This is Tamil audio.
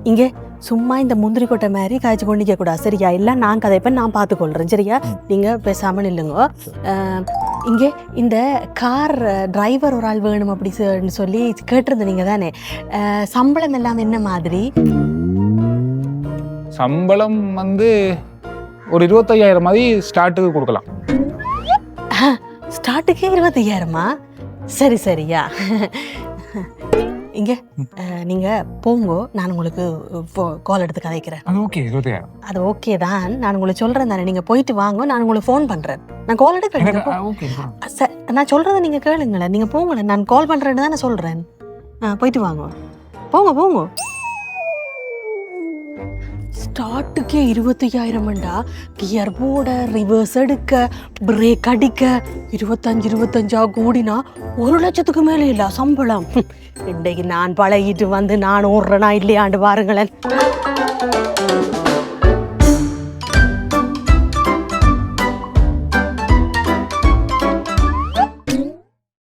இங்கே சும்மா இந்த முந்திரி கொட்டை மாதிரி காய்ச்சி கொண்டிக்க கூடாது சரியா? இல்லை நான் கதைப்பேன், நான் பார்த்துக்கொள்கிறேன் சரியா? நீங்கள் பேசாமல் இல்லைங்க. இங்கே இந்த கார் டிரைவர் ஒரு ஆள் வேணும் அப்படி சொல்லி கேட்டிருந்த நீங்கள் தானே, சம்பளம் எல்லாம் என்ன மாதிரி? சம்பளம் வந்து ஒரு 25,000 மாதிரி ஸ்டார்ட்டுக்கு கொடுக்கலாம். ஸ்டார்ட்டுக்கே 25,000மா? சரி சரியா. இங்கே நீங்கள் போங்கோ, நான் உங்களுக்கு கால் எடுத்து கதைக்கிறேன். அது ஓகே 25,000. அது ஓகே தான், நான் உங்களுக்கு சொல்கிறேன் தானே, நீங்கள் போயிட்டு வாங்க, நான் உங்களுக்கு ஃபோன் பண்ணுறேன். நான் கால் எடுக்கிறேன். ஓகே நான் சொல்கிறத நீங்கள் கேளுங்களேன், நீங்கள் போங்களேன், நான் கால் பண்ணுறேன்னு தான் நான் சொல்கிறேன். போயிட்டு வாங்க, போங்க போங்க. ஸ்டார்ட்டுக்கே 25,000ண்டா, கியர் போட, ரிவர்ஸ் எடுக்க, பிரேக் அடிக்க 25 கூடினா 1,00,000க்கு மேலே இல்லை சம்பளம். இன்றைக்கு நான் பழகிட்டு வந்து நான் ஓடுறேனா இல்லையாண்டு பாருங்களேன்.